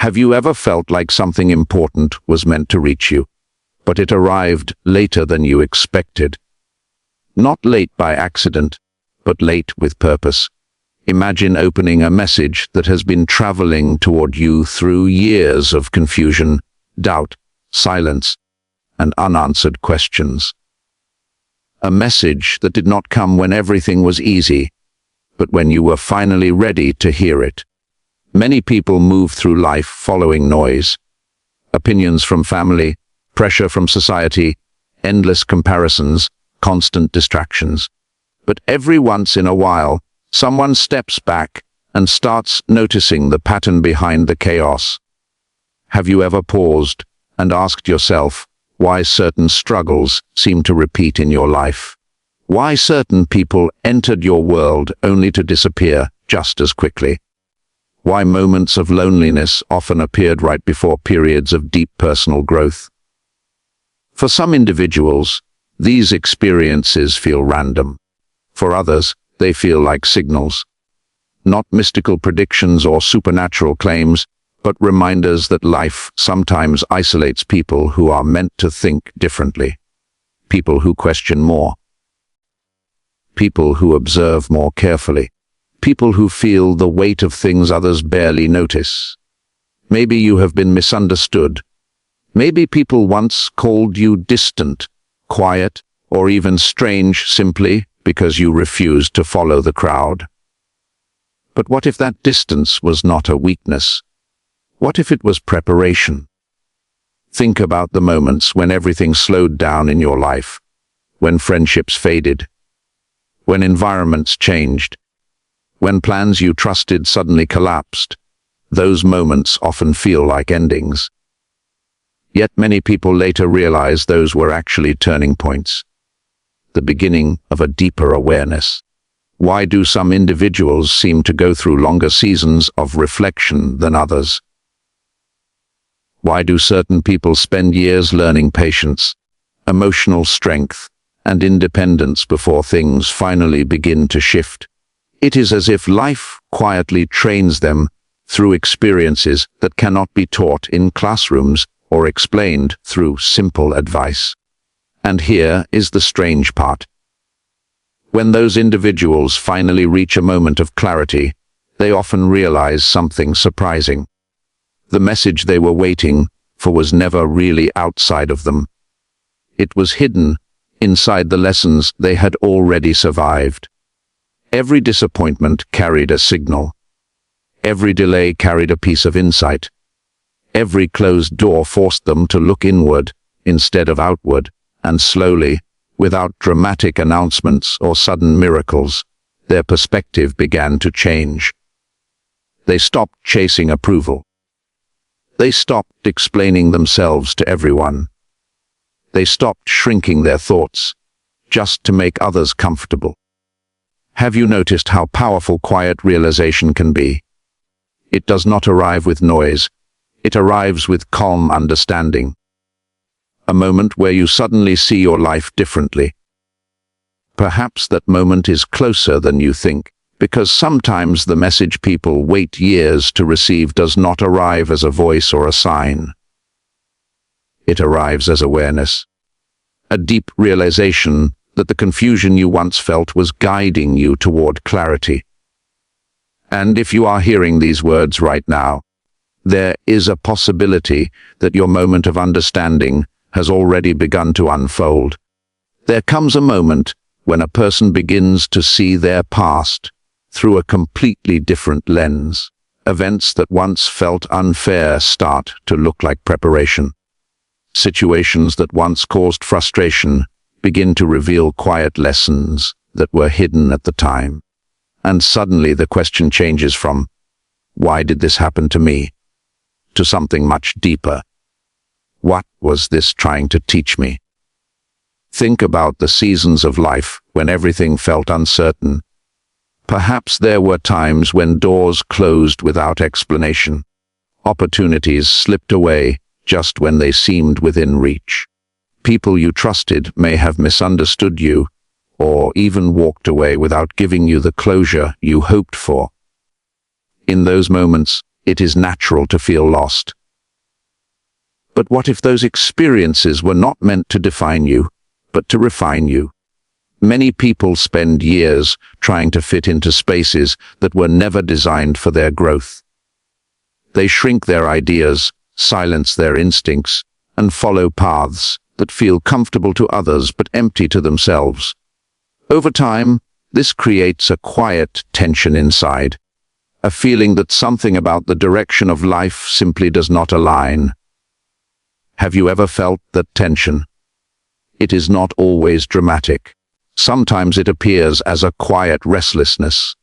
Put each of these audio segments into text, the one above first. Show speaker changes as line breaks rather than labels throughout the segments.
Have you ever felt like something important was meant to reach you, but it arrived later than you expected? Not late by accident, but late with purpose. Imagine opening a message that has been traveling toward you through years of confusion, doubt, silence, and unanswered questions. A message that did not come when everything was easy, but when you were finally ready to hear it. Many people move through life following noise. Opinions from family, pressure from society, endless comparisons, constant distractions. But every once in a while, someone steps back and starts noticing the pattern behind the chaos. Have you ever paused and asked yourself why certain struggles seem to repeat in your life? Why certain people entered your world only to disappear just as quickly? Why moments of loneliness often appeared right before periods of deep personal growth? For some individuals, these experiences feel random. For others, they feel like signals. Not mystical predictions or supernatural claims, but reminders that life sometimes isolates people who are meant to think differently. People who question more. People who observe more carefully. People who feel the weight of things others barely notice. Maybe you have been misunderstood. Maybe people once called you distant, quiet, or even strange simply because you refused to follow the crowd. But what if that distance was not a weakness? What if it was preparation? Think about the moments when everything slowed down in your life, when friendships faded, when environments changed, when plans you trusted suddenly collapsed. Those moments often feel like endings. Yet many people later realize those were actually turning points, the beginning of a deeper awareness. Why do some individuals seem to go through longer seasons of reflection than others? Why do certain people spend years learning patience, emotional strength, and independence before things finally begin to shift? It is as if life quietly trains them through experiences that cannot be taught in classrooms or explained through simple advice. And here is the strange part. When those individuals finally reach a moment of clarity, they often realize something surprising. The message they were waiting for was never really outside of them. It was hidden inside the lessons they had already survived. Every disappointment carried a signal. Every delay carried a piece of insight. Every closed door forced them to look inward instead of outward, and slowly, without dramatic announcements or sudden miracles, their perspective began to change. They stopped chasing approval. They stopped explaining themselves to everyone. They stopped shrinking their thoughts just to make others comfortable. Have you noticed how powerful quiet realization can be? It does not arrive with noise. It arrives with calm understanding. A moment where you suddenly see your life differently. Perhaps that moment is closer than you think, because sometimes the message people wait years to receive does not arrive as a voice or a sign. It arrives as awareness. A deep realization that the confusion you once felt was guiding you toward clarity. And if you are hearing these words right now, there is a possibility that your moment of understanding has already begun to unfold. There comes a moment when a person begins to see their past through a completely different lens. Events that once felt unfair start to look like preparation. Situations that once caused frustration begin to reveal quiet lessons that were hidden at the time. And suddenly the question changes from, "Why did this happen to me?" to something much deeper. What was this trying to teach me? Think about the seasons of life when everything felt uncertain. Perhaps there were times when doors closed without explanation. Opportunities slipped away just when they seemed within reach. People you trusted may have misunderstood you, or even walked away without giving you the closure you hoped for. In those moments, it is natural to feel lost. But what if those experiences were not meant to define you, but to refine you? Many people spend years trying to fit into spaces that were never designed for their growth. They shrink their ideas, silence their instincts, and follow paths that feel comfortable to others but empty to themselves. Over time, this creates a quiet tension inside, a feeling that something about the direction of life simply does not align. Have you ever felt that tension? It is not always dramatic. Sometimes it appears as a quiet restlessness,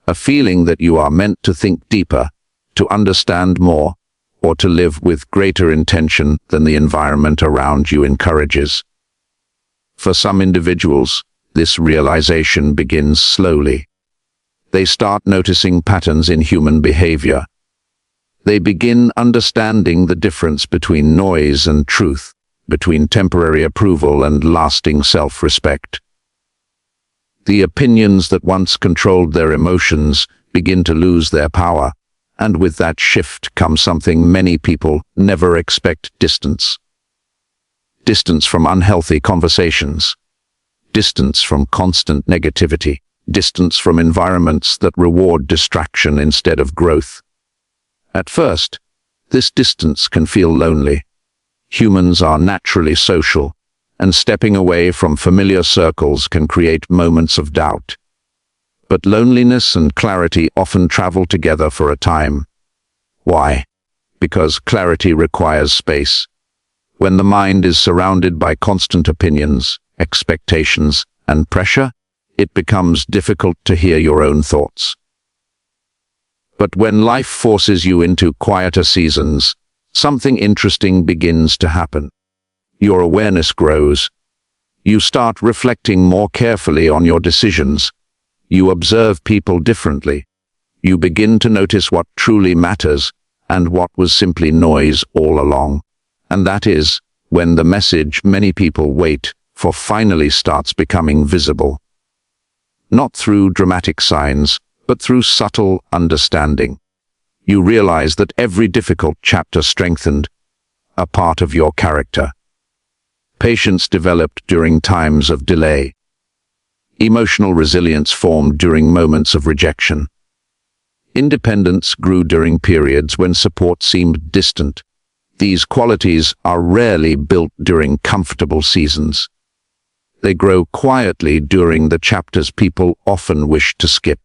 a feeling that you are meant to think deeper, to understand more, or to live with greater intention than the environment around you encourages. For some individuals, this realization begins slowly. They start noticing patterns in human behavior. They begin understanding the difference between noise and truth, between temporary approval and lasting self-respect. The opinions that once controlled their emotions begin to lose their power, and with that shift comes something many people never expect: distance. Distance from unhealthy conversations, distance from constant negativity, distance from environments that reward distraction instead of growth. At first, this distance can feel lonely. Humans are naturally social, and stepping away from familiar circles can create moments of doubt. But loneliness and clarity often travel together for a time. Why? Because clarity requires space. When the mind is surrounded by constant opinions, expectations, and pressure, it becomes difficult to hear your own thoughts. But when life forces you into quieter seasons, something interesting begins to happen. Your awareness grows. You start reflecting more carefully on your decisions. You observe people differently. You begin to notice what truly matters and what was simply noise all along. And that is when the message many people wait for finally starts becoming visible. Not through dramatic signs, but through subtle understanding. You realize that every difficult chapter strengthened a part of your character. Patience developed during times of delay. Emotional resilience formed during moments of rejection. Independence grew during periods when support seemed distant. These qualities are rarely built during comfortable seasons. They grow quietly during the chapters people often wish to skip.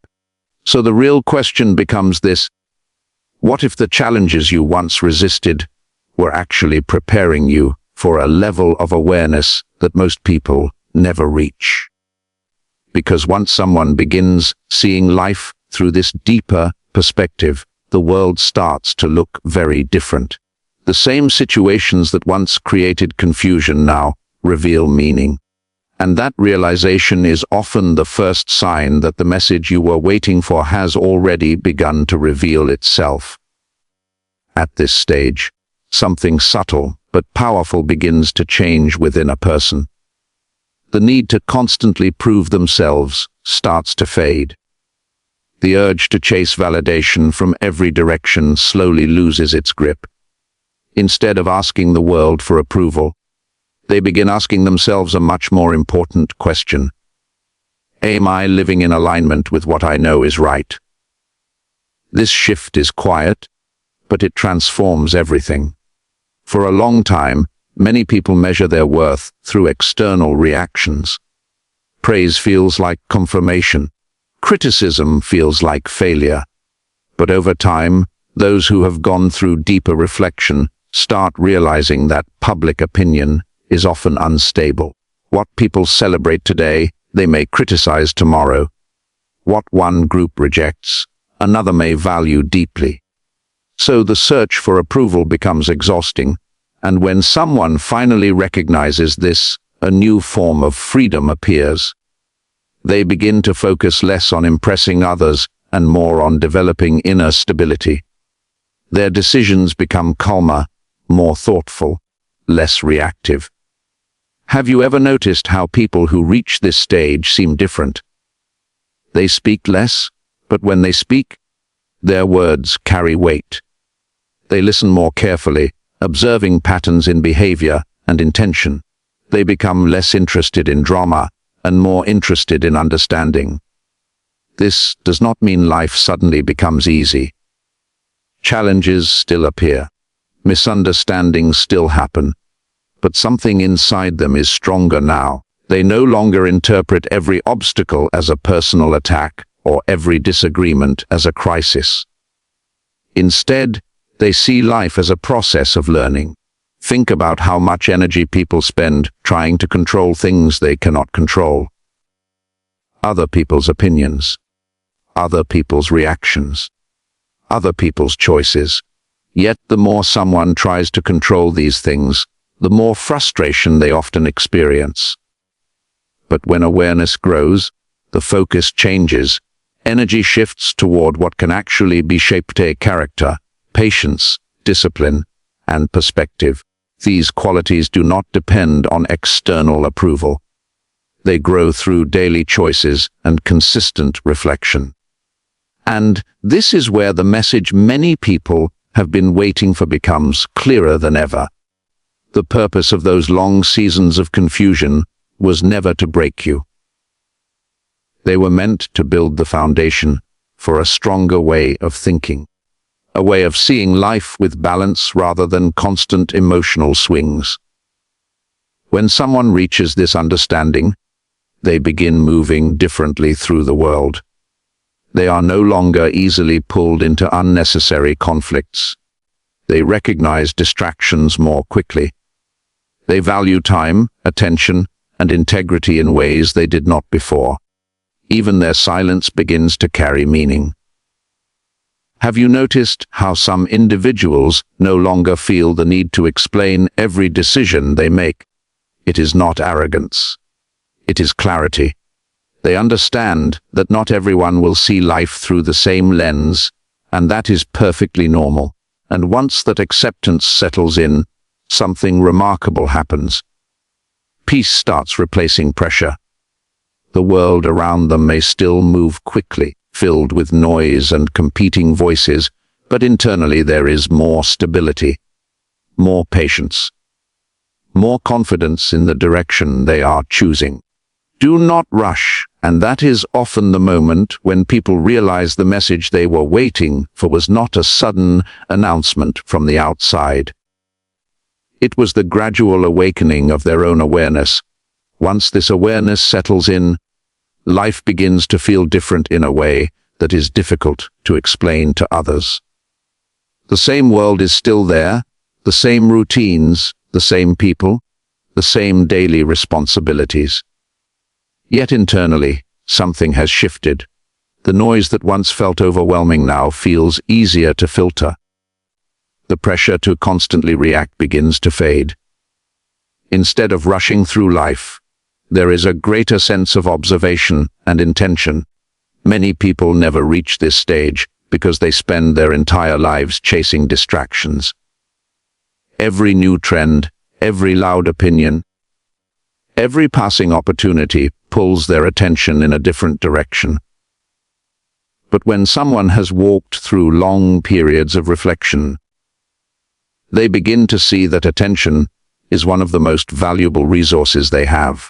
So the real question becomes this: what if the challenges you once resisted were actually preparing you for a level of awareness that most people never reach? Because once someone begins seeing life through this deeper perspective, the world starts to look very different. The same situations that once created confusion now reveal meaning. And that realization is often the first sign that the message you were waiting for has already begun to reveal itself. At this stage, something subtle but powerful begins to change within a person. The need to constantly prove themselves starts to fade. The urge to chase validation from every direction slowly loses its grip. Instead of asking the world for approval, they begin asking themselves a much more important question. Am I living in alignment with what I know is right? This shift is quiet, but it transforms everything. For a long time, many people measure their worth through external reactions. Praise feels like confirmation. Criticism feels like failure. But over time, those who have gone through deeper reflection start realizing that public opinion is often unstable. What people celebrate today, they may criticize tomorrow. What one group rejects, another may value deeply. So the search for approval becomes exhausting, and when someone finally recognizes this, a new form of freedom appears. They begin to focus less on impressing others and more on developing inner stability. Their decisions become calmer, more thoughtful, less reactive. Have you ever noticed how people who reach this stage seem different? They speak less, but when they speak, Their words carry weight. They listen more carefully, observing patterns in behavior and intention. They become less interested in drama and more interested in understanding. This does not mean life suddenly becomes easy. Challenges still appear. Misunderstandings still happen. But something inside them is stronger now. They no longer interpret every obstacle as a personal attack or every disagreement as a crisis. Instead, they see life as a process of learning. Think about how much energy people spend trying to control things they cannot control. Other people's opinions, other people's reactions, other people's choices. Yet the more someone tries to control these things, the more frustration they often experience. But when awareness grows, the focus changes. Energy shifts toward what can actually be shaped: a character, patience, discipline, and perspective. These qualities do not depend on external approval. They grow through daily choices and consistent reflection. And this is where the message many people have been waiting for becomes clearer than ever. The purpose of those long seasons of confusion was never to break you. They were meant to build the foundation for a stronger way of thinking, a way of seeing life with balance rather than constant emotional swings. When someone reaches this understanding, they begin moving differently through the world. They are no longer easily pulled into unnecessary conflicts. They recognize distractions more quickly. They value time, attention, and integrity in ways they did not before. Even their silence begins to carry meaning. Have you noticed how some individuals no longer feel the need to explain every decision they make? It is not arrogance. It is clarity. They understand that not everyone will see life through the same lens, and that is perfectly normal. And once that acceptance settles in, something remarkable happens. Peace starts replacing pressure. The world around them may still move quickly, filled with noise and competing voices, but internally there is more stability, more patience, more confidence in the direction they are choosing. Do not rush, and that is often the moment when people realize the message they were waiting for was not a sudden announcement from the outside. It was the gradual awakening of their own awareness. Once this awareness settles in, life begins to feel different in a way that is difficult to explain to others. The same world is still there, the same routines, the same people, the same daily responsibilities. Yet internally, something has shifted. The noise that once felt overwhelming now feels easier to filter. The pressure to constantly react begins to fade. Instead of rushing through life, there is a greater sense of observation and intention. Many people never reach this stage because they spend their entire lives chasing distractions. Every new trend, every loud opinion, every passing opportunity pulls their attention in a different direction. But when someone has walked through long periods of reflection, they begin to see that attention is one of the most valuable resources they have.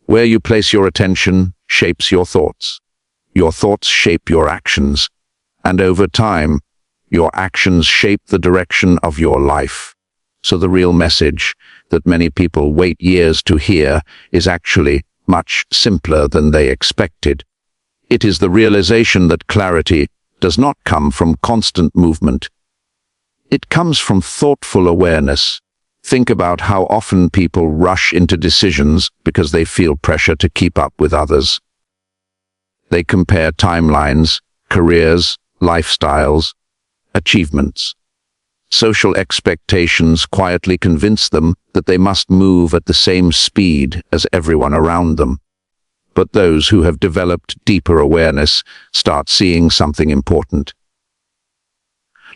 Where you place your attention shapes your thoughts. Your thoughts shape your actions. And over time, your actions shape the direction of your life. So the real message that many people wait years to hear is actually much simpler than they expected. It is the realization that clarity does not come from constant movement. It comes from thoughtful awareness. Think about how often people rush into decisions because they feel pressure to keep up with others. They compare timelines, careers, lifestyles, achievements. Social expectations quietly convince them that they must move at the same speed as everyone around them. But those who have developed deeper awareness start seeing something important.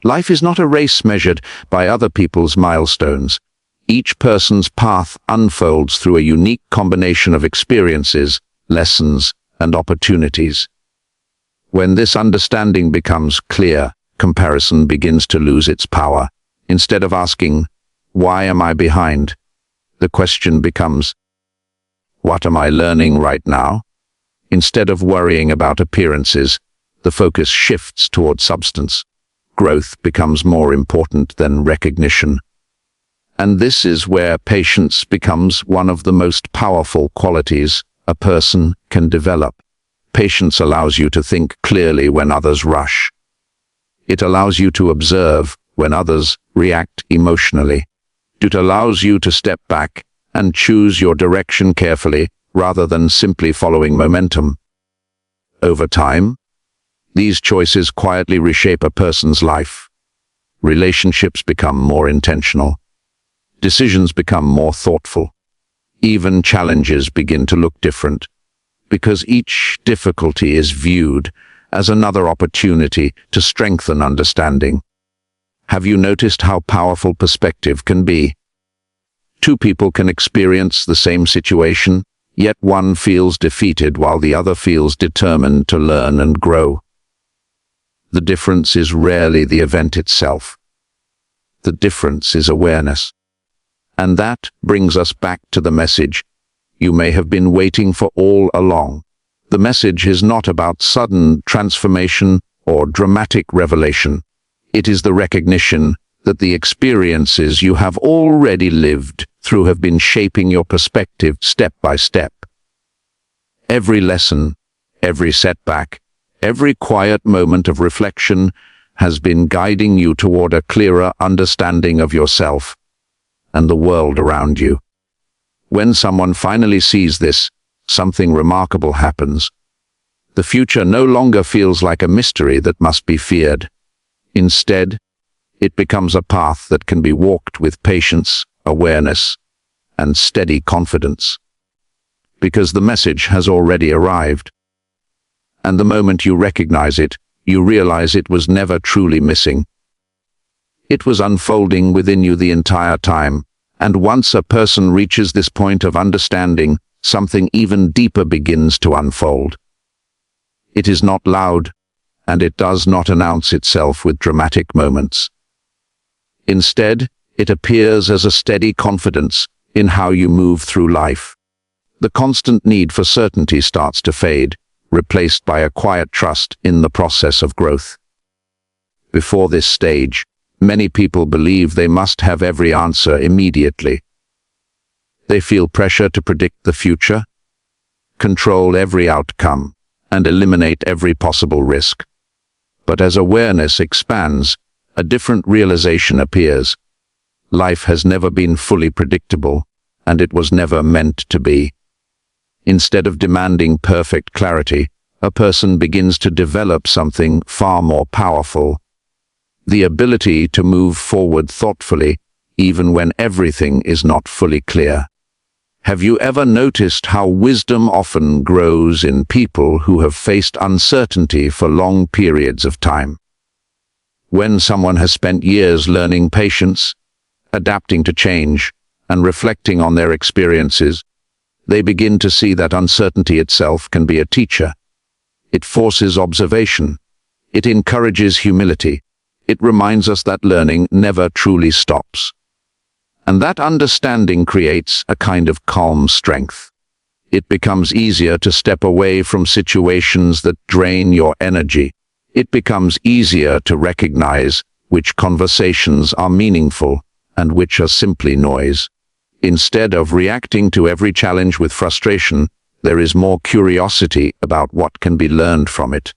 Life is not a race measured by other people's milestones. Each person's path unfolds through a unique combination of experiences, lessons, and opportunities. When this understanding becomes clear, comparison begins to lose its power. Instead of asking, "Why am I behind?" the question becomes, "What am I learning right now?" Instead of worrying about appearances, the focus shifts toward substance. Growth becomes more important than recognition. And this is where patience becomes one of the most powerful qualities a person can develop. Patience allows you to think clearly when others rush. It allows you to observe when others react emotionally. It allows you to step back and choose your direction carefully rather than simply following momentum. Over time, these choices quietly reshape a person's life. Relationships become more intentional. Decisions become more thoughtful. Even challenges begin to look different, because each difficulty is viewed as another opportunity to strengthen understanding. Have you noticed how powerful perspective can be? Two people can experience the same situation, yet one feels defeated while the other feels determined to learn and grow. The difference is rarely the event itself. The difference is awareness. And that brings us back to the message you may have been waiting for all along. The message is not about sudden transformation or dramatic revelation. It is the recognition that the experiences you have already lived through have been shaping your perspective step by step. Every lesson, every setback, every quiet moment of reflection has been guiding you toward a clearer understanding of yourself and the world around you. When someone finally sees this, something remarkable happens. The future no longer feels like a mystery that must be feared. Instead, it becomes a path that can be walked with patience, awareness, and steady confidence. Because the message has already arrived. And the moment you recognize it, you realize it was never truly missing. It was unfolding within you the entire time, and once a person reaches this point of understanding, something even deeper begins to unfold. It is not loud, and it does not announce itself with dramatic moments. Instead, it appears as a steady confidence in how you move through life. The constant need for certainty starts to fade, replaced by a quiet trust in the process of growth. Before this stage, many people believe they must have every answer immediately. They feel pressure to predict the future, control every outcome, and eliminate every possible risk. But as awareness expands, a different realization appears. Life has never been fully predictable, and it was never meant to be. Instead of demanding perfect clarity, a person begins to develop something far more powerful: the ability to move forward thoughtfully, even when everything is not fully clear. Have you ever noticed how wisdom often grows in people who have faced uncertainty for long periods of time? When someone has spent years learning patience, adapting to change, and reflecting on their experiences, they begin to see that uncertainty itself can be a teacher. It forces observation. It encourages humility. It reminds us that learning never truly stops. And that understanding creates a kind of calm strength. It becomes easier to step away from situations that drain your energy. It becomes easier to recognize which conversations are meaningful and which are simply noise. Instead of reacting to every challenge with frustration, there is more curiosity about what can be learned from it.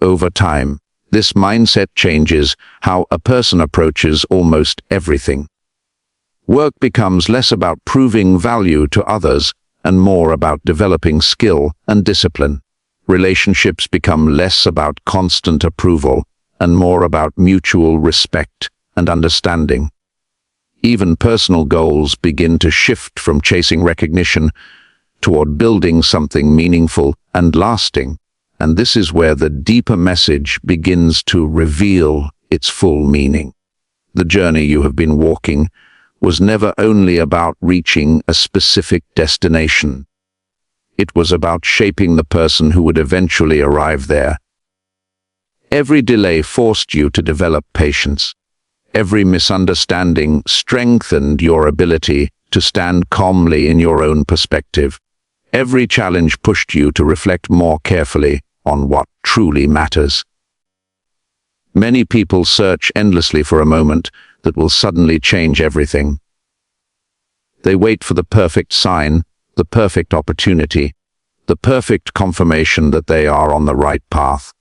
Over time, this mindset changes how a person approaches almost everything. Work becomes less about proving value to others and more about developing skill and discipline. Relationships become less about constant approval and more about mutual respect and understanding. Even personal goals begin to shift from chasing recognition toward building something meaningful and lasting. And this is where the deeper message begins to reveal its full meaning. The journey you have been walking was never only about reaching a specific destination. It was about shaping the person who would eventually arrive there. Every delay forced you to develop patience. Every misunderstanding strengthened your ability to stand calmly in your own perspective. Every challenge pushed you to reflect more carefully on what truly matters. Many people search endlessly for a moment that will suddenly change everything. They wait for the perfect sign, the perfect opportunity, the perfect confirmation that they are on the right path.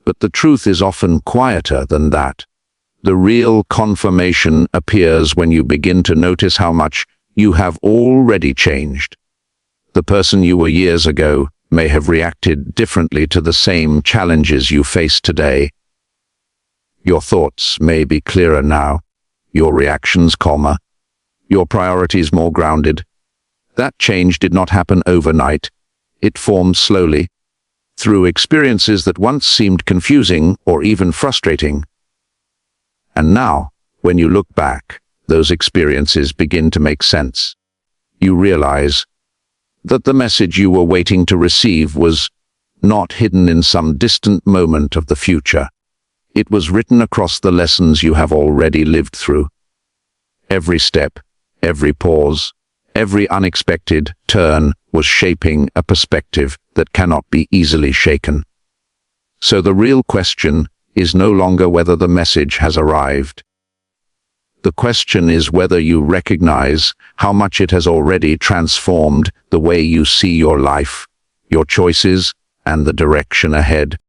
But the truth is often quieter than that. The real confirmation appears when you begin to notice how much you have already changed. The person you were years ago may have reacted differently to the same challenges you face today. Your thoughts may be clearer now, your reactions calmer, your priorities more grounded. That change did not happen overnight. It formed slowly, through experiences that once seemed confusing or even frustrating. And now, when you look back, those experiences begin to make sense. You realize that the message you were waiting to receive was not hidden in some distant moment of the future. It was written across the lessons you have already lived through. Every step, every pause, every unexpected turn was shaping a perspective that cannot be easily shaken. So the real question is no longer whether the message has arrived. The question is whether you recognize how much it has already transformed the way you see your life, your choices, and the direction ahead.